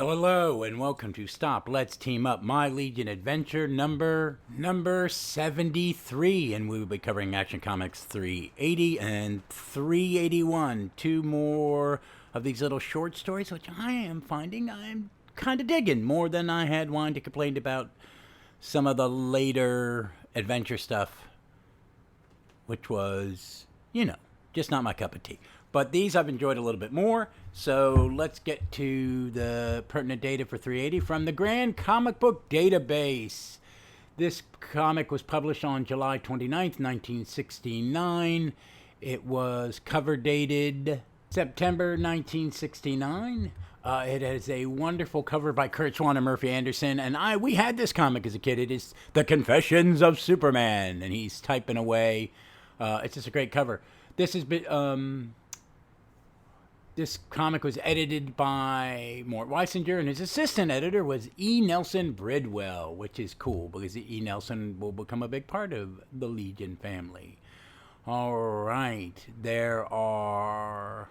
Hello and welcome to Stop Let's Team Up My Legion Adventure number 73, and we will be covering Action Comics 380 and 381. Two more of these little short stories, which I am finding I'm kind of digging more than I had wanted to complain about some of the later adventure stuff, which was, just not my cup of tea. But these I've enjoyed a little bit more. So let's get to the pertinent data for 380 from the Grand Comic Book Database. This comic was published on July 29th, 1969. It was cover dated September 1969. It has a wonderful cover by Kurt Swan and Murphy Anderson. And we had this comic as a kid. It is The Confessions of Superman. And he's typing away. It's just a great cover. This has been... This comic was edited by Mort Weisinger, and his assistant editor was E. Nelson Bridwell, which is cool because E. Nelson will become a big part of the Legion family. All right, there are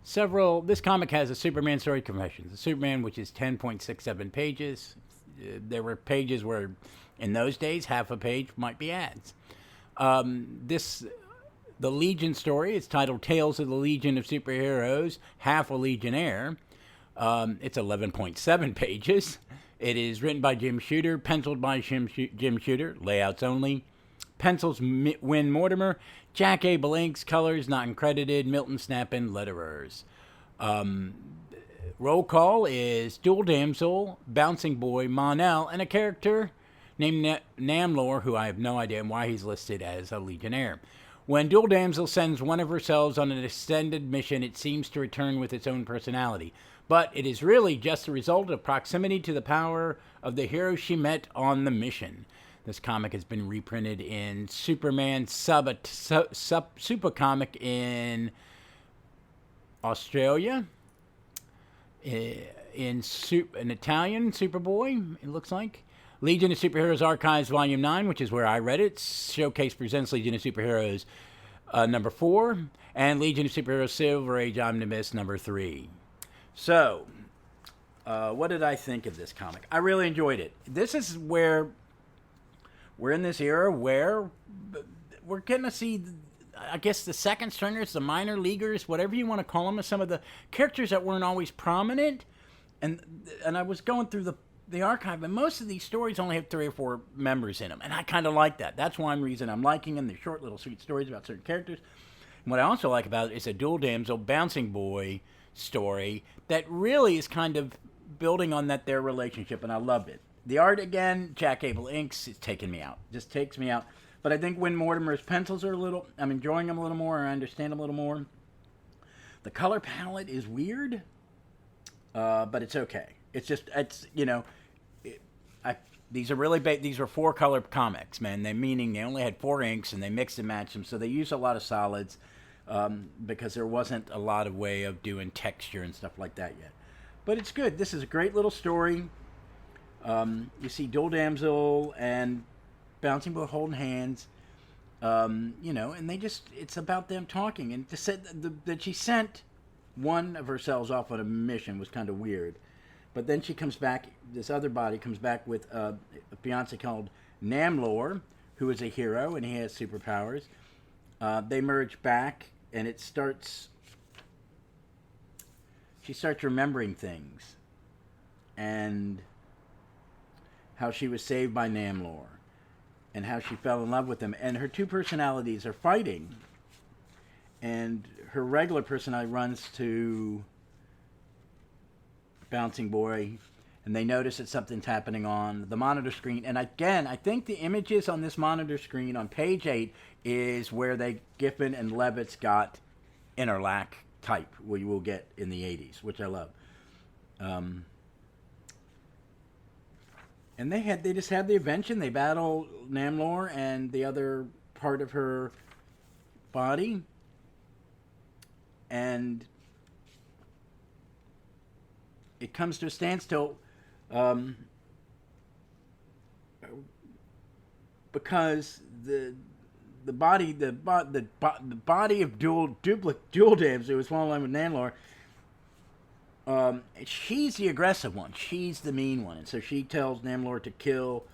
several. This comic has a Superman story, Confessions of Superman, which is 10.67 pages. There were pages where, in those days, half a page might be ads. The Legion story is titled Tales of the Legion of Superheroes, Half a Legionnaire. It's 11.7 pages. It is written by Jim Shooter, penciled by Jim Shooter, layouts only. Pencils Win Mortimer, Jack Abel inks, colors not credited, Milton Snappin, letterers. Roll call is Dual Damsel, Bouncing Boy, Mon-El, and a character named Lam-Nor, who I have no idea why he's listed as a Legionnaire. When Dual Damsel sends one of herself on an extended mission, it seems to return with its own personality. But it is really just a result of proximity to the power of the hero she met on the mission. This comic has been reprinted in Superman Super Comic in Australia, in Italian, Superboy, it looks like. Legion of Superheroes Archives Volume 9, which is where I read it. Showcase presents Legion of Superheroes number 4. And Legion of Superheroes Silver Age Omnibus number 3. So, what did I think of this comic? I really enjoyed it. This is where we're in this era where we're going to see, I guess, the second stringers, the minor leaguers, whatever you want to call them, some of the characters that weren't always prominent. And I was going through the archive, and most of these stories only have 3 or 4 members in them, and I kind of like that. That's one reason I'm liking them. They're short, little, sweet stories about certain characters. And what I also like about it is a Dual Damsel, Bouncing Boy story that really is kind of building on their relationship, and I love it. The art, again, Jack Abel inks, it's taking me out. Just takes me out. But I think Win Mortimer's pencils are I'm enjoying them a little more, I understand them a little more. The color palette is weird, but it's okay. These are really these are 4-color comics, man. Meaning they only had 4 inks and they mixed and matched them, so they use a lot of solids because there wasn't a lot of way of doing texture and stuff like that yet. But it's good. This is a great little story. You see Dual Damsel and Bouncing Boy holding hands, and it's about them talking. And to say that she sent one of herself off on a mission was kind of weird. But then she comes back, this other body comes back with a fiancé called Lam-Nor, who is a hero, and he has superpowers. They merge back, and she starts remembering things. And how she was saved by Lam-Nor. And how she fell in love with him. And her 2 personalities are fighting. And her regular personality runs to Bouncing Boy, and they notice that something's happening on the monitor screen. And again, I think the images on this monitor screen on page 8 is where Giffen and Levitz got Interlac type, we will get in the 80s, which I love. And they just had the invention. They battle Lam-Nor and the other part of her body, and it comes to a standstill because the body of Dual Damsel, who was falling in love with Lam-Nor, She's the aggressive one. She's the mean one. And so she tells Lam-Nor to kill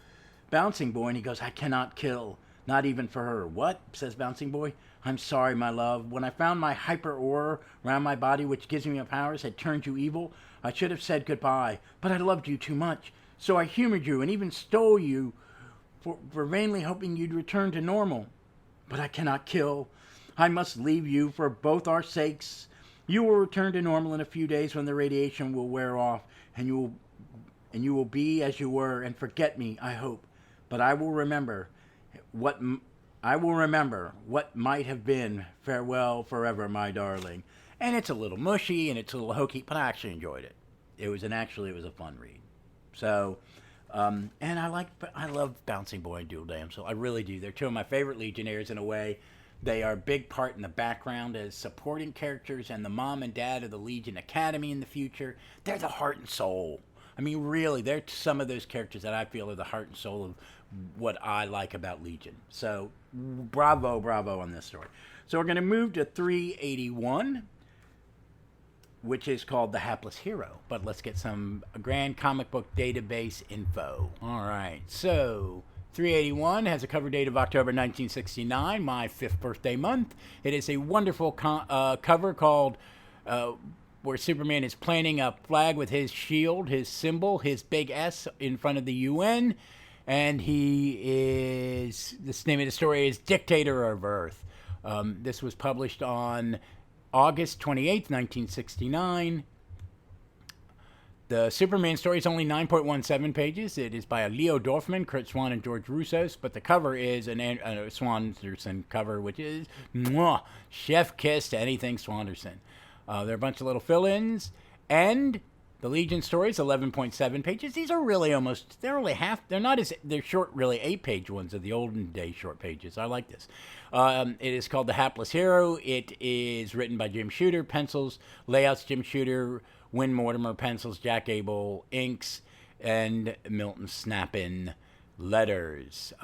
Bouncing Boy, and he goes, I cannot kill, not even for her. What? Says Bouncing Boy. I'm sorry, my love. When I found my hyper-aura around my body, which gives me powers, had turned you evil, I should have said goodbye. But I loved you too much. So I humored you and even stole you for vainly hoping you'd return to normal. But I cannot kill. I must leave you for both our sakes. You will return to normal in a few days when the radiation will wear off, and you will be as you were and forget me, I hope. But I will remember what might have been. Farewell forever, my darling. And it's a little mushy and it's a little hokey, but I actually enjoyed it. It was a fun read. So, and I love Bouncing Boy and Dual Damsel. I really do. They're two of my favorite Legionnaires in a way. They are a big part in the background as supporting characters and the mom and dad of the Legion Academy in the future. They're the heart and soul. I mean, really, they're some of those characters that I feel are the heart and soul of what I like about Legion. So, bravo on this story. So we're going to move to 381, which is called The Hapless Hero. But let's get some Grand Comic Book Database info. All right, so 381 has a cover date of October 1969, my 5th birthday month. It is a wonderful cover called where Superman is planting a flag with his shield, his symbol, his big S in front of the UN. And the name of the story is Dictator of Earth. This was published on August 28th, 1969. The Superman story is only 9.17 pages. It is by Leo Dorfman, Kurt Swan, and George Roussos, but the cover is a Swanderson cover, which is chef kiss to anything Swanderson. There are a bunch of little fill-ins, and the Legion story is 11.7 pages. These are really they're short, really 8-page ones of the olden day short pages. I like this. It is called The Hapless Hero. It is written by Jim Shooter, pencils, layouts Jim Shooter, Win Mortimer, pencils, Jack Abel, inks, and Milton Snapin, letters.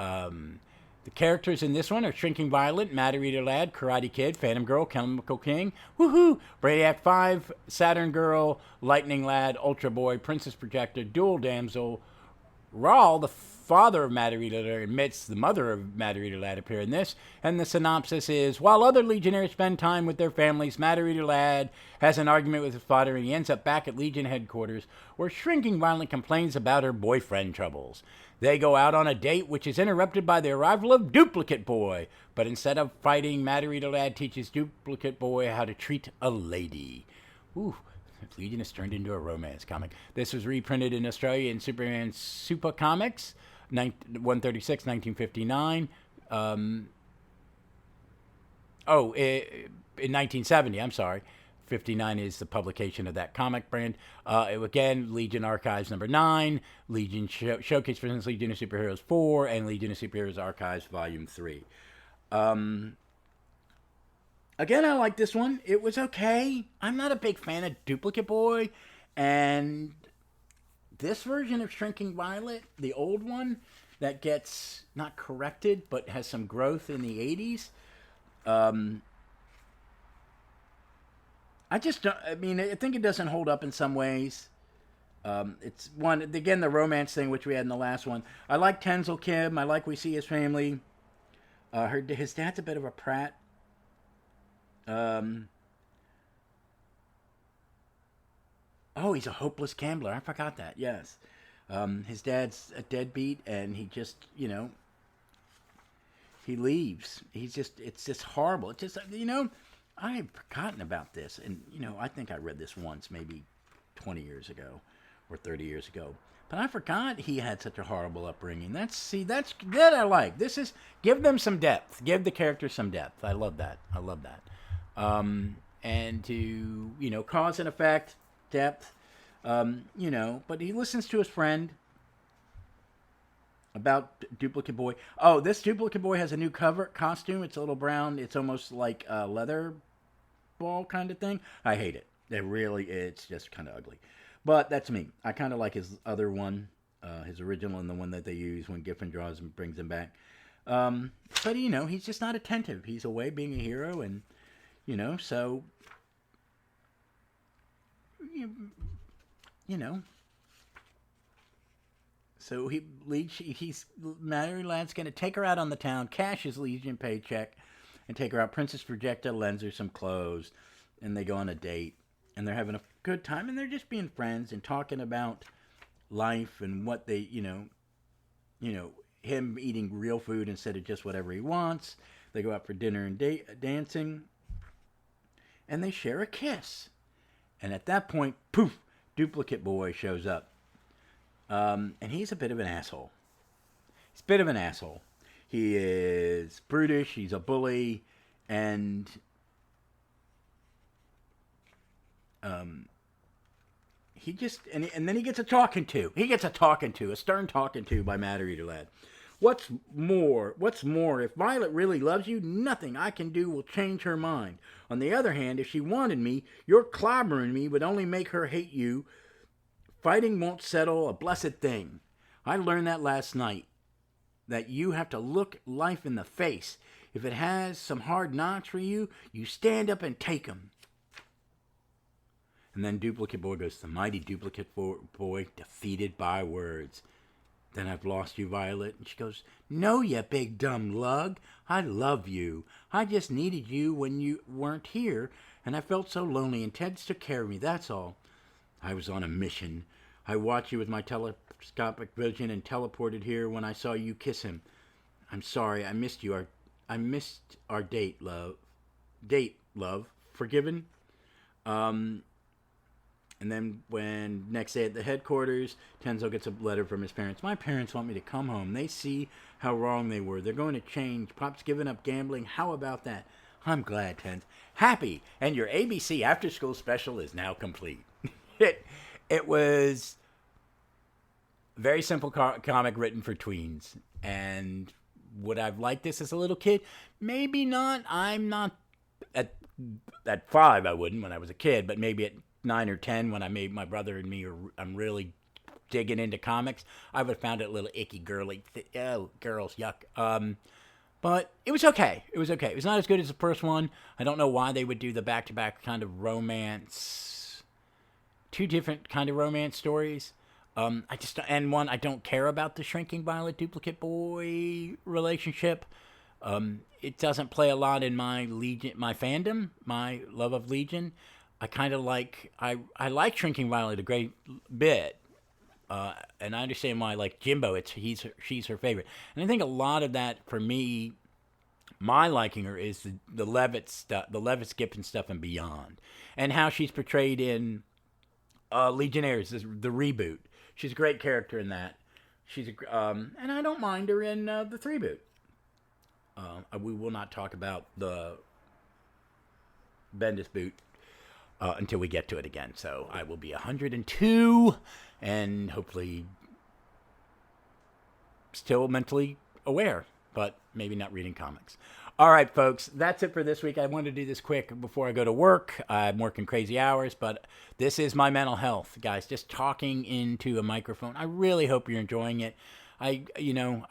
The characters in this one are Shrinking Violet, Matter Eater Lad, Karate Kid, Phantom Girl, Chemical King, Woohoo, Brainiac 5, Saturn Girl, Lightning Lad, Ultra Boy, Princess Projector, Dual Damsel. Rawl, the father of Matter Eater, admits the mother of Matter Eater Lad appear in this, and the synopsis is, while other Legionnaires spend time with their families, Matter Eater Lad has an argument with his father, and he ends up back at Legion headquarters, where Shrinking Violet complains about her boyfriend troubles. They go out on a date, which is interrupted by the arrival of Duplicate Boy. But instead of fighting, Matter Eater Lad teaches Duplicate Boy how to treat a lady. Ooh, Legion has turned into a romance comic. This was reprinted in Australia in Superman Super Comics, 136, 1959. In 1970, I'm sorry. 59 is the publication of that comic brand. Again, Legion Archives number 9, Legion Showcase presents Legion of Superheroes 4, and Legion of Superheroes Archives Volume 3. Again, I like this one. It was okay. I'm not a big fan of Duplicate Boy, and this version of Shrinking Violet, the old one, that gets not corrected, but has some growth in the 80s, I think it doesn't hold up in some ways. It's one, again, the romance thing, which we had in the last one. I like Tenzel Kim. I like we see his family. His dad's a bit of a prat. He's a hopeless gambler. I forgot that, yes. His dad's a deadbeat, and he just, he leaves. It's just horrible. It's just, I had forgotten about this, and, I think I read this once, maybe 20 years ago or 30 years ago. But I forgot he had such a horrible upbringing. That's that I like. This is, give them some depth. Give the characters some depth. I love that. And to, cause and effect, depth, but he listens to his friend about Duplicate Boy. Oh, this Duplicate Boy has a new costume. It's a little brown. It's almost like a leather ball kind of thing. I hate it. It's just kind of ugly. But that's me. I kind of like his other one, his original, and the one that they use when Giffen draws and brings him back. But, he's just not attentive. He's away being a hero, and, so, you know. So he's Mary Lad's going to take her out on the town, cash his Legion paycheck, and take her out. Princess Projecta lends her some clothes, and they go on a date, and they're having a good time, and they're just being friends and talking about life and what they, him eating real food instead of just whatever he wants. They go out for dinner and dancing, and they share a kiss. And at that point, poof, Duplicate Boy shows up. And he's a bit of an asshole. He's a bit of an asshole. He is brutish, he's a bully, and he just, and then he gets a talking to. He gets a talking to, a stern talking to by Matter Eater Lad. What's more, if Violet really loves you, nothing I can do will change her mind. On the other hand, if she wanted me, your clobbering me would only make her hate you. Fighting won't settle a blessed thing. I learned that last night, that you have to look life in the face. If it has some hard knocks for you, you stand up and take them. And then Duplicate Boy goes, the mighty Duplicate Boy defeated by words. Then I've lost you, Violet. And she goes, no, you big dumb lug. I love you. I just needed you when you weren't here, and I felt so lonely, and Ted took care of me, that's all. I was on a mission. I watched you with my telescopic vision and teleported here when I saw you kiss him. I'm sorry, I missed you. I missed our date, love. Forgiven? And then when next day at the headquarters, Tenzo gets a letter from his parents. My parents want me to come home. They see how wrong they were. They're going to change. Pop's given up gambling. How about that? I'm glad, Tenz. Happy. And your ABC after school special is now complete. It was a very simple comic written for tweens. And would I have liked this as a little kid? Maybe not. I'm not at 5. I wouldn't when I was a kid, but maybe at 9 or 10 when I made my brother and me, I'm really digging into comics. I would have found it a little icky, girly. Oh, girls, yuck. But it was okay. It was okay. It was not as good as the first one. I don't know why they would do the back-to-back kind of romance. 2 different kind of romance stories. I don't care about the Shrinking Violet Duplicate Boy relationship. It doesn't play a lot in my fandom, my love of Legion. I kind of like, I like Shrinking Violet a great bit. And I understand why, like Jimbo, she's her favorite. And I think a lot of that, for me, my liking her is the Levitt stuff, the Levitt Gibson stuff and beyond. And how she's portrayed in Legionnaires, the reboot. She's a great character in that. And I don't mind her in the 3-boot. We will not talk about the Bendis boot until we get to it again. So I will be 102 and hopefully still mentally aware, but maybe not reading comics. All right, folks, that's it for this week. I wanted to do this quick before I go to work. I'm working crazy hours, but this is my mental health, guys. Just talking into a microphone. I really hope you're enjoying it. I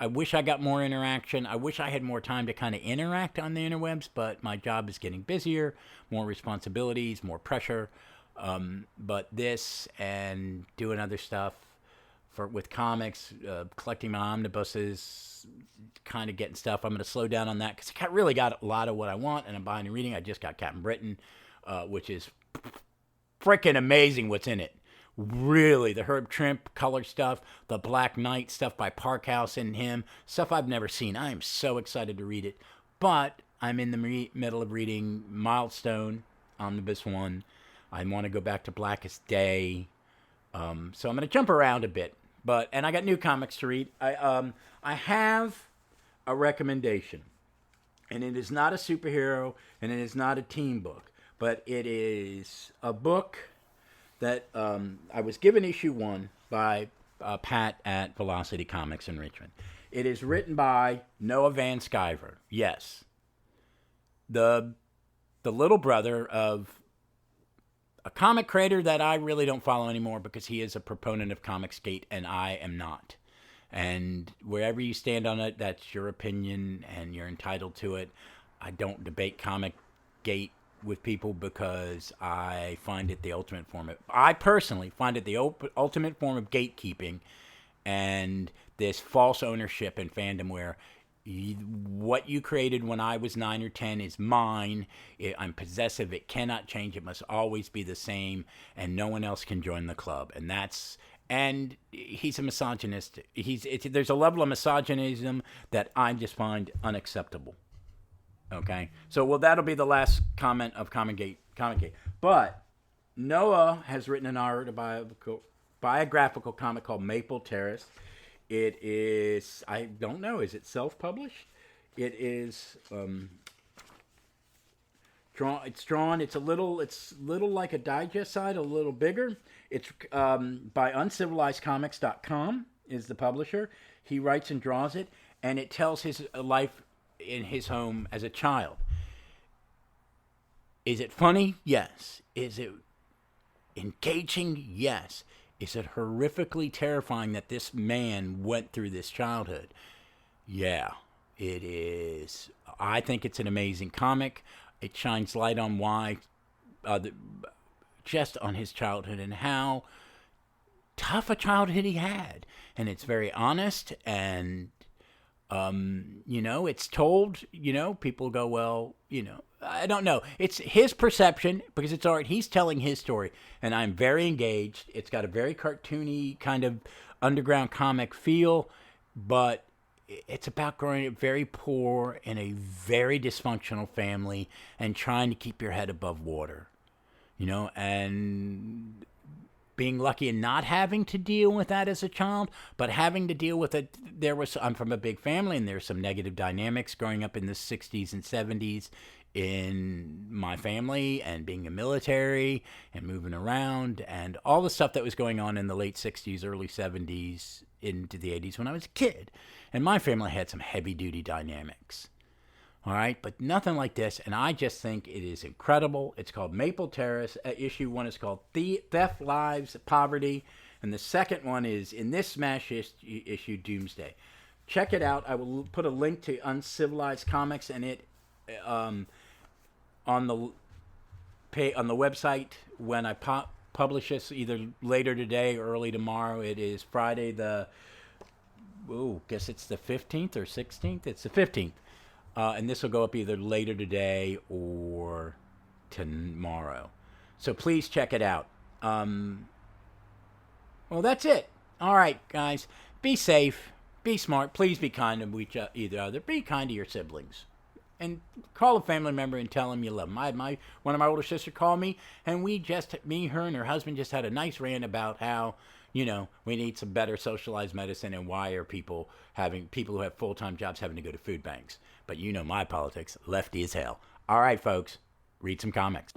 wish I got more interaction. I wish I had more time to kind of interact on the interwebs, but my job is getting busier, more responsibilities, more pressure. But this and doing other stuff with comics, collecting my omnibuses, kind of getting stuff. I'm going to slow down on that because I really got a lot of what I want, and I'm buying and reading. I just got Captain Britain, which is freaking amazing what's in it. Really, the Herb Trimp color stuff, the Black Knight stuff by Parkhouse and him, stuff I've never seen. I am so excited to read it. But I'm in the middle of reading Milestone, Omnibus 1. I want to go back to Blackest Day. So I'm going to jump around a bit. And I got new comics to read. I have a recommendation. And it is not a superhero, and it is not a teen book. But it is a book that I was given issue 1 by Pat at Velocity Comics in Richmond. It is written by Noah Van Sciver. Yes. The little brother of a comic creator that I really don't follow anymore because he is a proponent of Comicsgate and I am not. And wherever you stand on it, that's your opinion and you're entitled to it. I don't debate Comicsgate with people because I find it the ultimate form of, I personally find it the ultimate form of gatekeeping and this false ownership and fandom where what you created when I was 9 or 10 is mine. I'm possessive. It cannot change. It must always be the same, and no one else can join the club. And he's a misogynist. There's a level of misogynism that I just find unacceptable. Okay, so well, that'll be the last comment of Comic Gate. But Noah has written an autobiographical comic called Maple Terrace. It is, I don't know, is it self-published? It is drawn. It's little like a digest side, a little bigger. It's by Uncivlizedcomics.com is the publisher. He writes and draws it, and it tells his life in his home as a child. Is it funny? Yes. Is it engaging? Yes. Is it horrifically terrifying that this man went through this childhood? Yeah, it is. I think it's an amazing comic. It shines light on why, just on his childhood and how tough a childhood he had. And it's very honest and, it's told, people go, well, I don't know. It's his perception because it's art. He's telling his story, and I'm very engaged. It's got a very cartoony kind of underground comic feel, but it's about growing up very poor in a very dysfunctional family and trying to keep your head above water, and being lucky and not having to deal with that as a child, but having to deal with it. I'm from a big family, and there's some negative dynamics growing up in the 60s and 70s in my family, and being a military and moving around and all the stuff that was going on in the late 60s, early 70s into the 80s when I was a kid. And my family had some heavy-duty dynamics. All right, but nothing like this, and I just think it is incredible. It's called Maple Terrace. Issue 1 is called Theft, Lives, Poverty, and the second one is, in this smash issue, Doomsday. Check it out. I will put a link to Uncivilized Comics, and it on the website when I publish this, either later today or early tomorrow. It is Friday guess it's the 15th or 16th. It's the 15th. And this will go up either later today or tomorrow. So please check it out. Well, that's it. All right, guys. Be safe. Be smart. Please be kind to each other. Be kind to your siblings. And call a family member and tell them you love them. One of my older sisters called me, and her and her husband just had a nice rant about how, we need some better socialized medicine, and why are people who have full-time jobs having to go to food banks. But my politics, lefty as hell. All right, folks, read some comics.